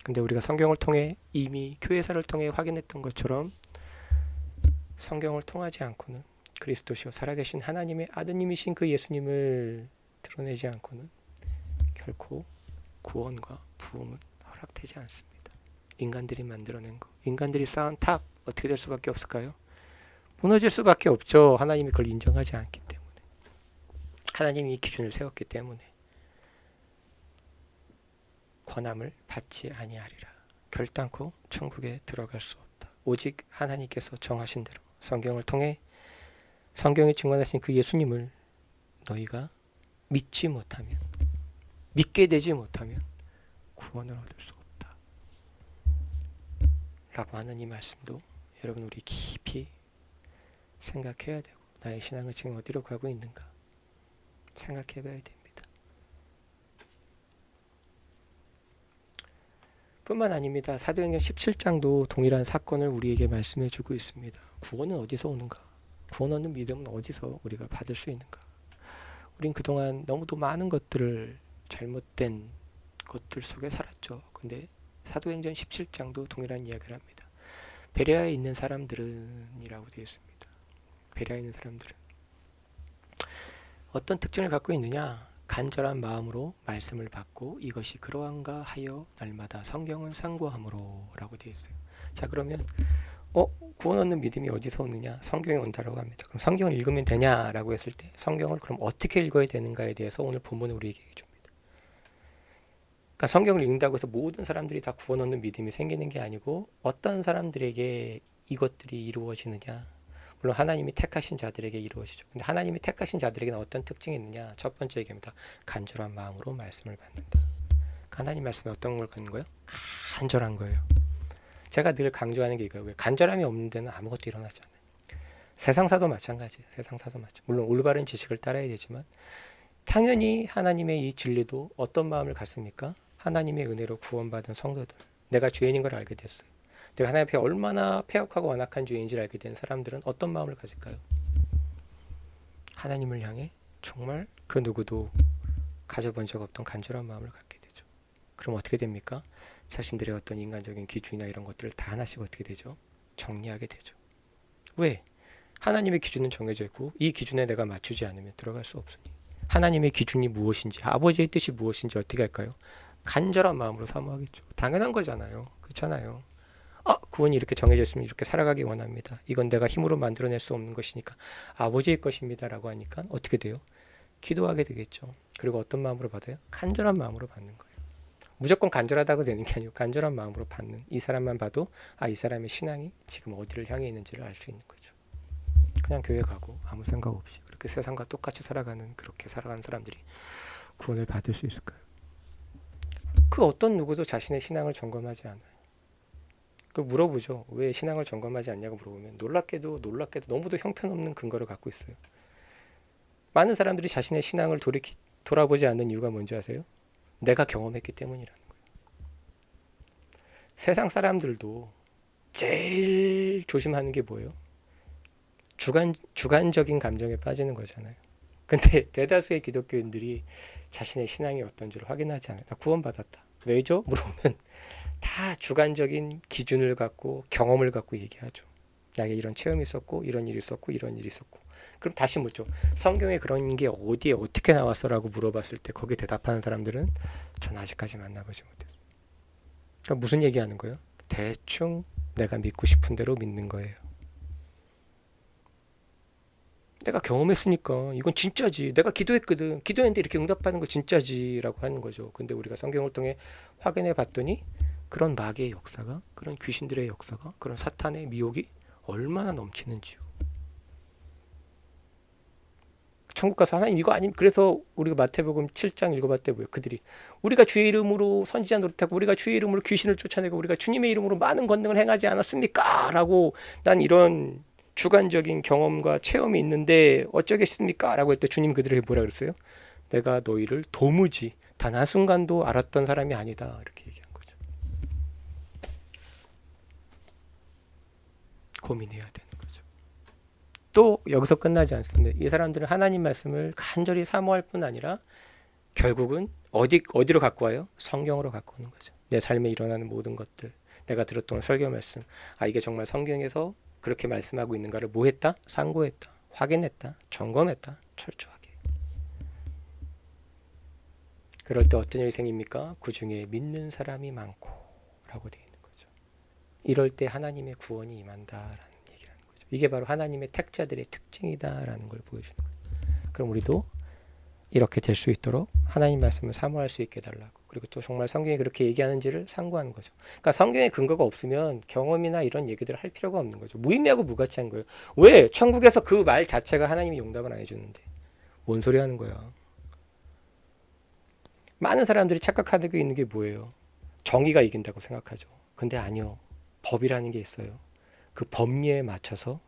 근데 우리가 성경을 통해 이미 교회사를 통해 확인했던 것처럼 성경을 통하지 않고는 그리스도시요 살아계신 하나님의 아드님이신 그 예수님을 드러내지 않고는 결코 구원과 부흥은 허락되지 않습니다. 인간들이 만들어낸 거, 인간들이 쌓은 탑 어떻게 될 수밖에 없을까요? 무너질 수밖에 없죠. 하나님이 그걸 인정하지 않기 때문에. 하나님이 이 기준을 세웠기 때문에 권함을 받지 아니하리라. 결단코 천국에 들어갈 수 없다. 오직 하나님께서 정하신 대로 성경을 통해 성경이 증언하신 그 예수님을 너희가 믿지 못하면 믿게 되지 못하면 구원을 얻을 수 없다 라고 하는 이 말씀도 여러분 우리 깊이 생각해야 되고 나의 신앙은 지금 어디로 가고 있는가 생각해 봐야 됩니다. 뿐만 아닙니다. 사도행전 17장도 동일한 사건을 우리에게 말씀해 주고 있습니다. 구원은 어디서 오는가? 구원 얻는 믿음은 어디서 우리가 받을 수 있는가? 우린 그동안 너무도 많은 것들을 잘못된 것들 속에 살았죠. 근데 사도행전 17장도 동일한 이야기를 합니다. 베레아에 있는 사람들은 이라고 되어 있습니다. 베레아에 있는 사람들은 어떤 특징을 갖고 있느냐? 간절한 마음으로 말씀을 받고 이것이 그러한가 하여 날마다 성경을 상고함으로 라고 되어 있어요. 자 그러면 구원 얻는 믿음이 어디서 오느냐? 성경에 온다라고 합니다. 그럼 성경을 읽으면 되냐라고 했을 때 성경을 그럼 어떻게 읽어야 되는가에 대해서 오늘 본문은 우리에게 얘기해 줍니다. 그러니까 성경을 읽는다고 해서 모든 사람들이 다 구원 얻는 믿음이 생기는 게 아니고 어떤 사람들에게 이것들이 이루어지느냐? 물론 하나님이 택하신 자들에게 이루어지죠. 근데 하나님이 택하신 자들에게는 어떤 특징이 있느냐? 첫 번째 얘기입니다. 간절한 마음으로 말씀을 받는다. 하나님 말씀에 어떤 걸 갖는 거예요? 간절한 거예요. 제가 늘 강조하는 게 이거예요. 왜? 간절함이 없는 데는 아무것도 일어나지 않아요. 세상사도 마찬가지예요. 세상사도 마찬가지. 물론 올바른 지식을 따라야 되지만 당연히 하나님의 이 진리도 어떤 마음을 갖습니까? 하나님의 은혜로 구원받은 성도들. 내가 죄인인 걸 알게 됐어요. 내가 하나님 앞에 얼마나 패역하고 완악한 죄인지를 알게 된 사람들은 어떤 마음을 가질까요? 하나님을 향해 정말 그 누구도 가져본 적 없던 간절한 마음을 갖게 되죠. 그럼 어떻게 됩니까? 자신들의 어떤 인간적인 기준이나 이런 것들을 다 하나씩 어떻게 되죠? 정리하게 되죠. 왜? 하나님의 기준은 정해져 있고 이 기준에 내가 맞추지 않으면 들어갈 수 없으니. 하나님의 기준이 무엇인지, 아버지의 뜻이 무엇인지 어떻게 할까요? 간절한 마음으로 사모하겠죠. 당연한 거잖아요. 그렇잖아요. 구원이 이렇게 정해져 있으면 이렇게 살아가기 원합니다. 이건 내가 힘으로 만들어낼 수 없는 것이니까 아버지의 것입니다 라고 하니까 어떻게 돼요? 기도하게 되겠죠. 그리고 어떤 마음으로 받아요? 간절한 마음으로 받는 거예요. 무조건 간절하다고 되는 게 아니고 간절한 마음으로 받는, 이 사람만 봐도 이 사람의 신앙이 지금 어디를 향해 있는지를 알 수 있는 거죠. 그냥 교회 가고 아무 생각 없이 그렇게 세상과 똑같이 살아가는, 그렇게 살아가는 사람들이 구원을 받을 수 있을까요? 그 어떤 누구도 자신의 신앙을 점검하지 않아요. 그 물어보죠. 왜 신앙을 점검하지 않냐고 물어보면 놀랍게도 너무도 형편없는 근거를 갖고 있어요. 많은 사람들이 자신의 신앙을 돌아보지 않는 이유가 뭔지 아세요? 내가 경험했기 때문이라는 거예요. 세상 사람들도 제일 조심하는 게 뭐예요? 주관적인 감정에 빠지는 거잖아요. 근데 대다수의 기독교인들이 자신의 신앙이 어떤지를 확인하지 않아요. 나 구원받았다. 왜죠? 물어보면 다 주관적인 기준을 갖고 경험을 갖고 얘기하죠. 나에게 이런 체험이 있었고 이런 일이 있었고 이런 일이 있었고. 그럼 다시 묻죠. 성경에 그런 게 어디에 어떻게 나왔어? 라고 물어봤을 때 거기에 대답하는 사람들은 전 아직까지 만나보지 못했어요. 그러니까 무슨 얘기하는 거예요? 대충 내가 믿고 싶은 대로 믿는 거예요. 내가 경험했으니까 이건 진짜지. 내가 기도했거든. 기도했는데 이렇게 응답받는 거 진짜지 라고 하는 거죠. 근데 우리가 성경을 통해 확인해 봤더니 그런 마귀의 역사가, 그런 귀신들의 역사가, 그런 사탄의 미혹이 얼마나 넘치는지요. 천국 가서 하나님 이거 아님. 그래서 우리가 마태복음 7장 읽어봤을 때 뭐예요? 그들이 우리가 주의 이름으로 선지자 노릇하고 우리가 주의 이름으로 귀신을 쫓아내고 우리가 주님의 이름으로 많은 권능을 행하지 않았습니까? 라고 난 이런 주관적인 경험과 체험이 있는데 어쩌겠습니까? 라고 할 때 주님 그들에게 뭐라 그랬어요? 내가 너희를 도무지 단 한순간도 알았던 사람이 아니다. 이렇게 얘기한 거죠. 고민해야 되는 거죠. 또 여기서 끝나지 않습니다. 이 사람들은 하나님 말씀을 간절히 사모할 뿐 아니라 결국은 어디로 갖고 와요? 성경으로 갖고 오는 거죠. 내 삶에 일어나는 모든 것들, 내가 들었던 설교 말씀, 이게 정말 성경에서 그렇게 말씀하고 있는가를 뭐 했다? 상고했다, 확인했다, 점검했다, 철저하게. 그럴 때 어떤 일이 생깁니까? 그 중에 믿는 사람이 많고 라고 되어 있는 거죠. 이럴 때 하나님의 구원이 임한다라는 얘기라는 거죠. 이게 바로 하나님의 택자들의 특징이다라는 걸 보여주는 거죠. 그럼 우리도 이렇게 될 수 있도록 하나님 말씀을 사모할 수 있게 해달라고, 그리고 또 정말 성경이 그렇게 얘기하는지를 상고하는 거죠. 그러니까 성경에 근거가 없으면 경험이나 이런 얘기들을 할 필요가 없는 거죠. 무의미하고 무가치한 거예요. 왜? 천국에서 그 말 자체가 하나님이 용답을 안 해주는데 뭔 소리 하는 거야. 많은 사람들이 착각하고 있는 게 뭐예요? 정의가 이긴다고 생각하죠. 근데 아니요. 법이라는 게 있어요. 그 법리에 맞춰서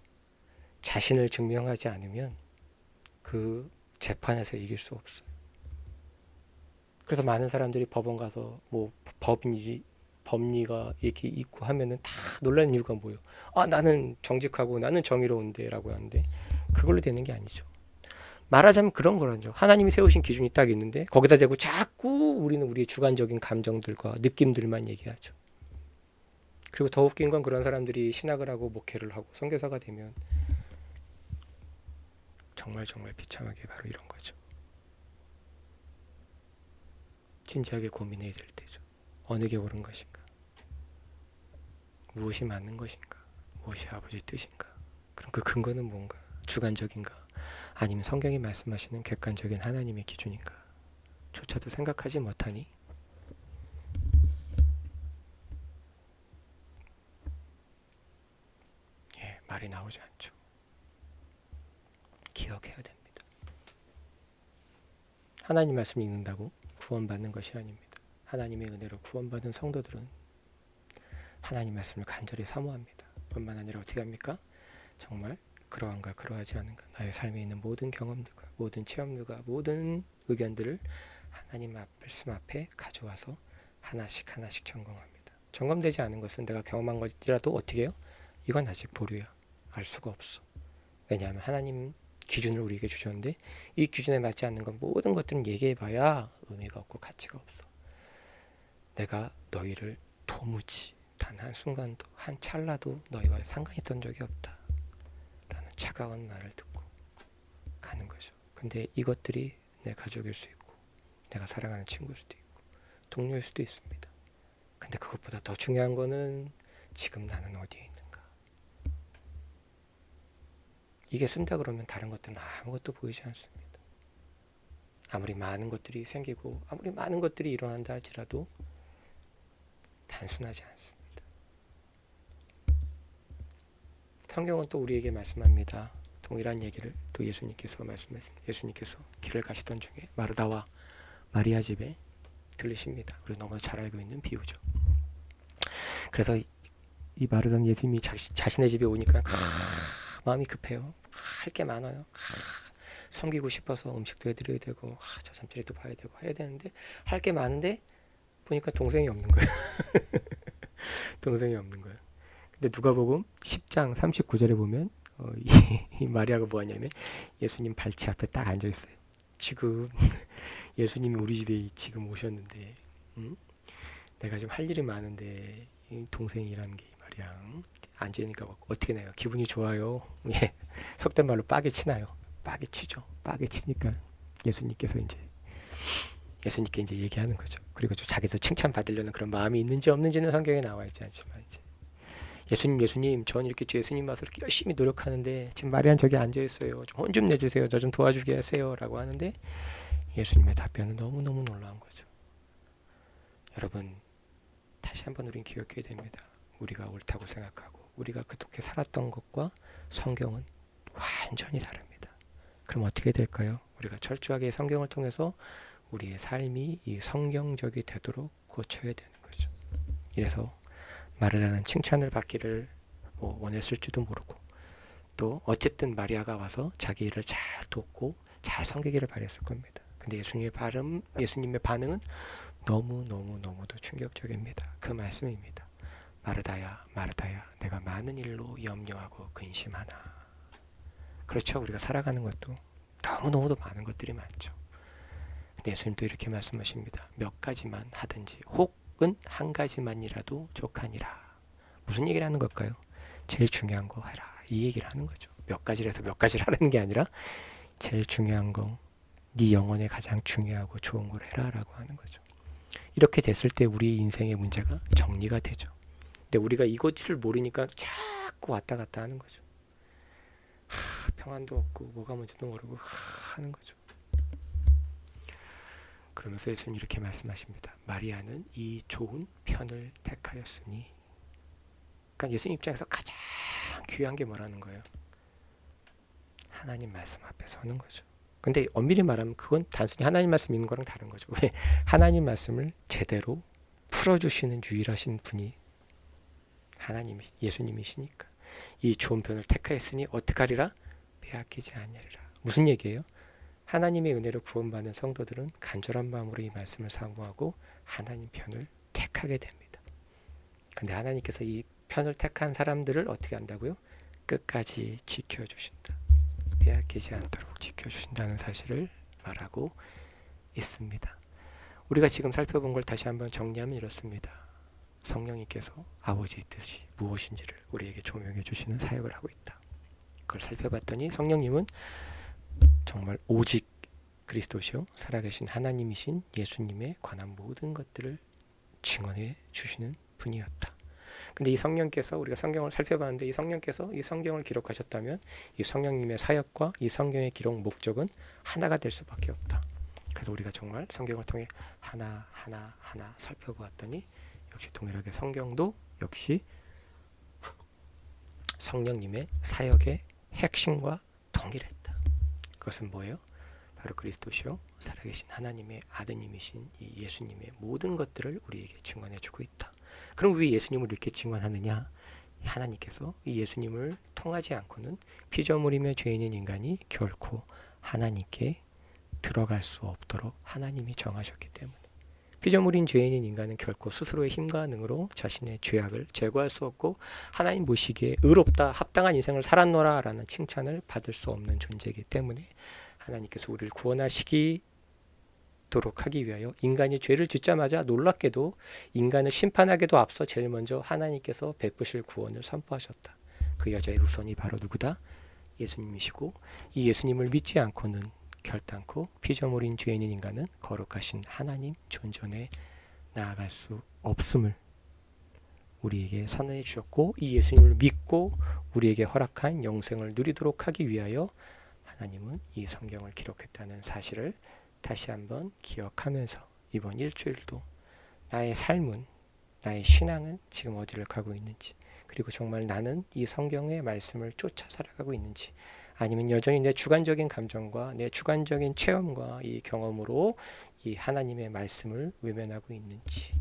자신을 증명하지 않으면 그 재판에서 이길 수 없어요. 그래서 많은 사람들이 법원 가서 뭐 법리가 이렇게 있고 하면은 다 놀라는 이유가 뭐예요? 나는 정직하고 나는 정의로운데 라고 하는데 그걸로 되는 게 아니죠. 말하자면 그런 거라죠. 하나님이 세우신 기준이 딱 있는데 거기다 대고 자꾸 우리는 우리의 주관적인 감정들과 느낌들만 얘기하죠. 그리고 더 웃긴 건 그런 사람들이 신학을 하고 목회를 하고 선교사가 되면 정말 비참하게 바로 이런 거죠. 진지하게 고민해야 될 때죠. 어느 게 옳은 것인가? 무엇이 맞는 것인가? 무엇이 아버지의 뜻인가? 그럼 그 근거는 뭔가? 주관적인가? 아니면 성경이 말씀하시는 객관적인 하나님의 기준인가? 조차도 생각하지 못하니 말이 나오지 않죠. 기억해야 됩니다. 하나님 말씀 읽는다고 구원받는 것이 아닙니다. 하나님의 은혜로 구원받은 성도들은 하나님 말씀을 간절히 사모합니다. 뿐만 아니라 어떻게 합니까? 정말 그러한가 그러하지 않은가, 나의 삶에 있는 모든 경험들과 모든 체험들과 모든 의견들을 하나님 말씀 앞에 가져와서 하나씩 하나씩 점검합니다. 점검되지 않은 것은 내가 경험한 것이라도 어떻게 해요? 이건 아직 보류야. 알 수가 없어. 왜냐하면 하나님 기준을 우리에게 주셨는데 이 기준에 맞지 않는 건 모든 것들은 얘기해봐야 의미가 없고 가치가 없어. 내가 너희를 도무지 단 한순간도 한 찰나도 너희와 상관이 있던 적이 없다 라는 차가운 말을 듣고 가는 거죠. 근데 이것들이 내 가족일 수 있고 내가 사랑하는 친구일 수도 있고 동료일 수도 있습니다. 근데 그것보다 더 중요한 거는 지금 나는 어디에 있는가. 이게 쓴다 그러면 다른 것들은 아무것도 보이지 않습니다. 아무리 많은 것들이 생기고 아무리 많은 것들이 일어난다 할지라도 단순하지 않습니다. 성경은 또 우리에게 말씀합니다. 동일한 얘기를 또 예수님께서 말씀하십니다. 예수님께서 길을 가시던 중에 마르다와 마리아 집에 들리십니다. 우리 너무 잘 알고 있는 비유죠. 그래서 이 마르다는 예수님이 자신의 집에 오니까 마음이 급해요. 할 게 많아요. 섬기고 싶어서 음식도 해드려야 되고 저 잠자리도 봐야 되고 해야 되는데 할 게 많은데 보니까 동생이 없는 거예요. 동생이 없는 거예요. 근데 누가복음 10장 39절에 보면 이 마리아가 뭐 하냐면 예수님 발치 앞에 딱 앉아 있어요. 지금 예수님이 우리 집에 지금 오셨는데 내가 지금 할 일이 많은데 이 동생이라는 게 말이야 앉으니까 어떻게 나요? 기분이 좋아요. 예, 속된 말로 빠개 치나요? 빠개 치죠. 빠개 치니까 예수님께 이제 얘기하는 거죠. 그리고 자기도 칭찬 받으려는 그런 마음이 있는지 없는지는 성경에 나와 있지 않지만 이제 예수님, 전 이렇게 예수님 와서 이렇게 열심히 노력하는데 지금 마리안 저기 앉아 있어요. 좀 혼 좀 내주세요. 저 좀 도와주게 하세요라고 하는데 예수님의 답변은 너무너무 놀라운 거죠. 여러분, 다시 한번 우린 기억해야 됩니다. 우리가 옳다고 생각하고 우리가 그렇게 살았던 것과 성경은 완전히 다릅니다. 그럼 어떻게 될까요? 우리가 철저하게 성경을 통해서 우리의 삶이 이 성경적이 되도록 고쳐야 되는 거죠. 이래서 마르다는 칭찬을 받기를 원했을지도 모르고 또 어쨌든 마리아가 와서 자기 일을 잘 돕고 잘 섬기기를 바랬을 겁니다. 근데 예수님의 반응은 너무도 충격적입니다. 그 말씀입니다. 마르다야, 마르다야, 내가 많은 일로 염려하고 근심하나. 그렇죠. 우리가 살아가는 것도 너무도 많은 것들이 많죠. 근데 예수님도 이렇게 말씀하십니다. 몇 가지만 하든지 혹은 한 가지만이라도 족하니라. 무슨 얘기를 하는 걸까요? 제일 중요한 거 해라. 이 얘기를 하는 거죠. 몇 가지를 해서 몇 가지를 하라는 게 아니라 제일 중요한 거, 네 영혼에 가장 중요하고 좋은 걸 해라 라고 하는 거죠. 이렇게 됐을 때 우리 인생의 문제가 정리가 되죠. 근데 우리가 이것을 모르니까 자꾸 왔다 갔다 하는 거죠. 평안도 없고 뭐가 뭔지도 모르고 하는 거죠. 그러면서 예수님 이렇게 말씀하십니다. 마리아는 이 좋은 편을 택하였으니. 그러니까 예수님 입장에서 가장 귀한 게 뭐라는 거예요? 하나님 말씀 앞에 서는 거죠. 근데 엄밀히 말하면 그건 단순히 하나님 말씀 있는 거랑 다른 거죠. 왜? 하나님 말씀을 제대로 풀어주시는 유일하신 분이 예수님이시니까. 이 좋은 편을 택하였으니 어떡하리라? 빼앗기지 아니하리라. 무슨 얘기예요? 하나님의 은혜로 구원받는 성도들은 간절한 마음으로 이 말씀을 사모하고 하나님 편을 택하게 됩니다. 근데 하나님께서 이 편을 택한 사람들을 어떻게 한다고요? 끝까지 지켜주신다. 빼앗기지 않도록 지켜주신다는 사실을 말하고 있습니다. 우리가 지금 살펴본 걸 다시 한번 정리하면 이렇습니다. 성령님께서 아버지의 뜻이 무엇인지를 우리에게 조명해 주시는 사역을 하고 있다. 그걸 살펴봤더니 성령님은 정말 오직 그리스도시요 살아계신 하나님이신 예수님에 관한 모든 것들을 증언해 주시는 분이었다. 근데 이 성령께서 우리가 성경을 살펴봤는데 이 성령께서 이 성경을 기록하셨다면 이 성령님의 사역과 이 성경의 기록 목적은 하나가 될 수밖에 없다. 그래서 우리가 정말 성경을 통해 하나 살펴보았더니 역시 동일하게 성경도 역시 성령님의 사역의 핵심과 동일했다. 그것은 뭐예요? 바로 그리스도시요 살아계신 하나님의 아드님이신 이 예수님의 모든 것들을 우리에게 증언해주고 있다. 그럼 왜 예수님을 이렇게 증언하느냐? 하나님께서 이 예수님을 통하지 않고는 피조물이며 죄인인 인간이 결코 하나님께 들어갈 수 없도록 하나님이 정하셨기 때문에 피조물인 죄인인 인간은 결코 스스로의 힘과 능으로 자신의 죄악을 제거할 수 없고 하나님 보시기에 의롭다 합당한 인생을 살았노라 라는 칭찬을 받을 수 없는 존재이기 때문에 하나님께서 우리를 구원하시도록 하기 위하여 인간이 죄를 짓자마자 놀랍게도 인간을 심판하기도 앞서 제일 먼저 하나님께서 베푸실 구원을 선포하셨다. 그 여자의 후손이 바로 누구다? 예수님이시고 이 예수님을 믿지 않고는 결단코 피조물인 죄인인 인간은 거룩하신 하나님 존전에 나아갈 수 없음을 우리에게 선언해 주셨고 이 예수님을 믿고 우리에게 허락한 영생을 누리도록 하기 위하여 하나님은 이 성경을 기록했다는 사실을 다시 한번 기억하면서 이번 일주일도 나의 삶은 나의 신앙은 지금 어디를 가고 있는지 그리고 정말 나는 이 성경의 말씀을 쫓아 살아가고 있는지 아니면 여전히 내 주관적인 감정과 내 주관적인 체험과 이 경험으로 이 하나님의 말씀을 외면하고 있는지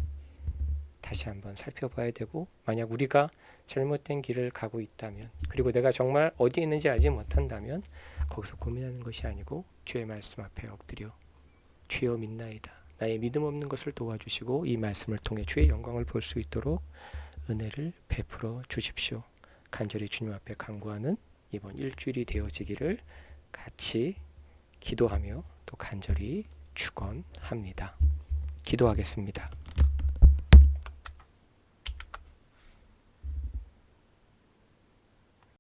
다시 한번 살펴봐야 되고 만약 우리가 잘못된 길을 가고 있다면 그리고 내가 정말 어디에 있는지 알지 못한다면 거기서 고민하는 것이 아니고 주의 말씀 앞에 엎드려 주여 믿나이다. 나의 믿음 없는 것을 도와주시고 이 말씀을 통해 주의 영광을 볼 수 있도록 은혜를 베풀어 주십시오. 간절히 주님 앞에 간구하는 이번 일주일이 되어지기를 같이 기도하며 또 간절히 축원합니다. 기도하겠습니다.